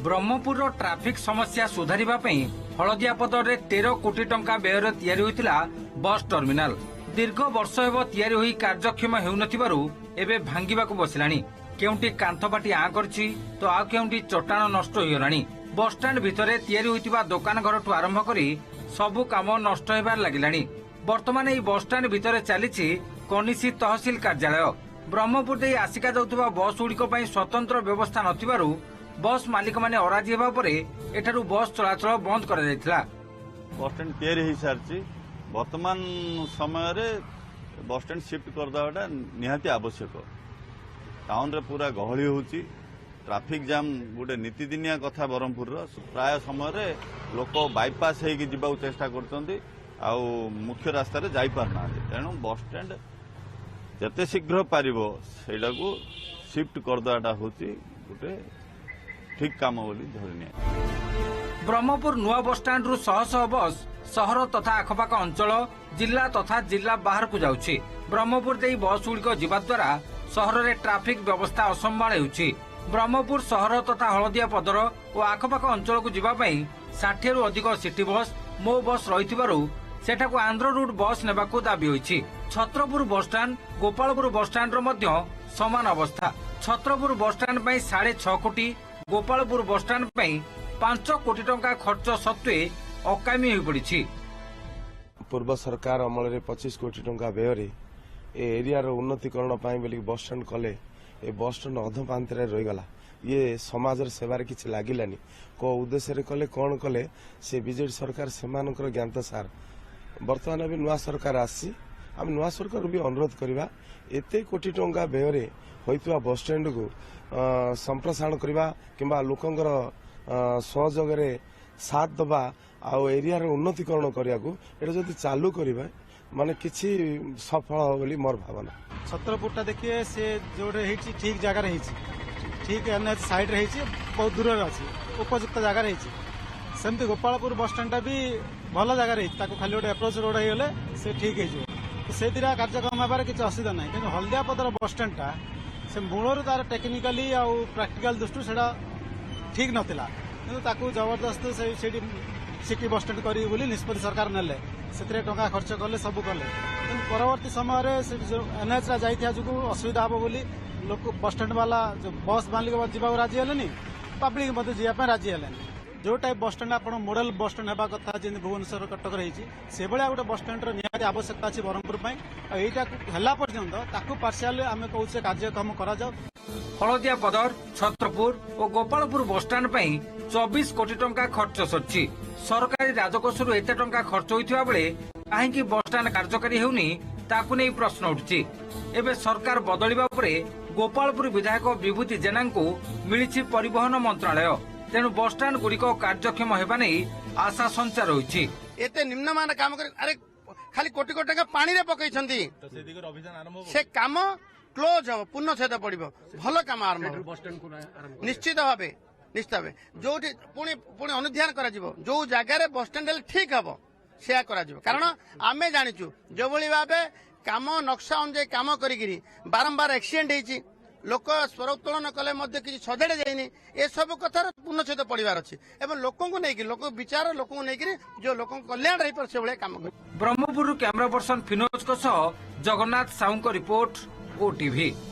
Brahmapur traffic समस्या सुधारिबा पई हलदियापदर 13 कोटी टंका व्ययर तैयारी होइतिला बस टर्मिनाल। दीर्घ वर्ष हेब तैयारी होई कार्यक्षम हेउनथिबारु एबे भांगिबाकू बसिलानी। केउंटी कांथपाटी आ करछि तो आ केउंटी चट्टाण नष्ट होइगलानी। बस स्टैंड भितरे तैयारी होइतिबा दुकान घरठू आरंभ करी सबु काम नष्ट हेबार लागिलानी। वर्तमान एई बस स्टैंड भितरे चलीछि कनिसी तहसील कार्यालय। ब्रह्मपुर दे आसिका जाउतबा बस गुड़िक पई स्वतंत्र व्यवस्था नथिबारु बस मालिक माने अराजी हेबा परे एठारु बस चलाचल बंद करा जायतिला। बस स्टैंड तैयारी हो सारी वर्तमान समय रे बस स्टैंड शिफ्ट करदेवाटा निहाती आवश्यक। टाउन रे पूरा गहली होची, ट्रैफिक जाम गोटे नीतिदिनिया कथा। ब्रह्मपुर प्राय समय रे लोक बाईपास होगी जीवा चेष्टा करछंती आउ मुख्य रास्ता रे जाई पार ना। तेणु बस स्टैंड जते शीघ्र पारिबो सेटा को शिफ्ट करदेवाटा होची गोटे ठीक काम बोली धरनी। ब्रह्मपुर नुआ बस स्टैंड रु शह शह बस सहर तथा आखपाख अंचल जिला तथा जिला बाहर को जाउछि। ब्रह्मपुर देई बस गुड़िक जीवा द्वारा सहर रे ट्रैफिक व्यवस्था असंभाळ हेउछि। ब्रह्मपुर सहर तथा हलदिया पदर और आखपाख अंचल को जीवा पई 60 रु अधिक सिटी बस मो बस रहिथिबारु सेठाको आंध्र रूट बस नेबाकू दाबी होइछि। Chhatrapur bus stand Gopalpur bus stand रो मध्य समान अवस्था। छत्रपुर बस स्टैंड पई 6.5 कोटी, गोपालपुर बस स्टैंड पई 5 कोटी टंका खर्च सत्वे अकामी होई पड़िछि। पूर्व सरकार अमल रे 25 कोटी टंका व्यय ए एरिया रो उन्नतीकरण पाई बोली बस स्टैंड कले ए बस स्टैंड अधपांतरे रहीगला। ये समाज रे सेवार किछि लागिलानी को उद्देश्य रे कले कोन कले से बीजेडी सरकार सेमानकर ज्ञात सार। वर्तमान अभी नुआ सरकार आसी आम नुआ सरकार भी अनुरोध करवा एते कोटी टंका व्यय होइतवा बस स्टैंड को संप्रसारण करवा किंबा लोकंकर सहयोग रे साथ दबा आउ एरिया रे उन्नतीकरण करिया को एटा जदी चालू करबा माने किछि सफल हो बोली मोर भावना। छत्रपुरटा देखिए से जोड़े हेछि ठीक जगह रे हेछि, ठीक एनएच साइड रे हेछि, बहुत दूर रे अछि, उपयुक्त जगह रे हेछि। सेमती गोपालपुर बस स्टैंड भी भल जगह रे ताको खाली गोटे अप्रोच रोड हे गेले से ठीक हे जो से दिरा कार्यक्रम हेबार किछि असुविधा नै। किंतु हल्दियापदर बस स्टैंडटा से मूलर तार टेक्निकाली आ प्रैक्टिकल दृष्टि सेटा ठीक नथिला। किंतु ताको जबरदस्त से सिटी बस स्टैंड करी बोली निष्पत्ति सरकार नेले से टंका खर्च कले सब कले। किंतु परवर्ती समय एनएच जाइथिया जुगु असुविधा हबो बोली लोक बस स्टैंड वाला जो बस मालिक जीवा राजी हेलेनी, पब्लिक मते जीवा राजी हेलेनी। जो टाइप बस स्टैंड आपण मॉडल बस स्टैंड हेबा कथा जे भुवनेश्वर कटक रही से भाया गोटे बस स्टैंड निहाती आवश्यकता अछि ब्रह्मपुर पई। एटा हला पर्यंत ताकू पार्शियल आमे कहूचे कार्यक्रम करा जाऊ। हलदिया पदर छत्रपुर और गोपालपुर बस स्टैंड पई 24 कोटी टंका खर्च सरछि। सरकारी राजकोषरु एते टंका खर्च होइथिबा बेले काहेकि बस स्टैंड कार्यकारी हेउनी ताकू नै प्रश्न उठछि। एबे सरकार बदलिबा परे गोपालपुर विधायक विभूति जेना को मिलिछि परिवहन मंत्रालय। तेणु बस स्टैंड गुड़िक कार्यक्षम हेबा नै आशा संचार होइछि। एते निम्नमान काम करे अरे खाली कोटी कोटी टका पानी रे पकैछंती से काम क्लोज हो पूर्णछेद पड़िबो भल काम आरंभ निश्चित भावे जो पुणी अनुध्यान करा जिवो जो जगह रे बस स्टैंड ठीक हबो सेया करा जिवो। कारण आमे जानिचु जो भली भावे काम नक्शा अनुसार काम करिगिरी बारंबार एक्सीडेंट हेछि, लोक स्वर उत्तोलन कले मध्य किसी सजाड़े जाइनी ए सब कथार पूर्णछेद पड़िबार अछि एवं लोकों को नहीं लोक विचार लोकों को नहीं जो लोकों कल्याण रही पर से भले काम कर। ब्रह्मपुर कैमरा पर्सन फिनोज को सह जगन्नाथ साहू को रिपोर्ट ओटीवी।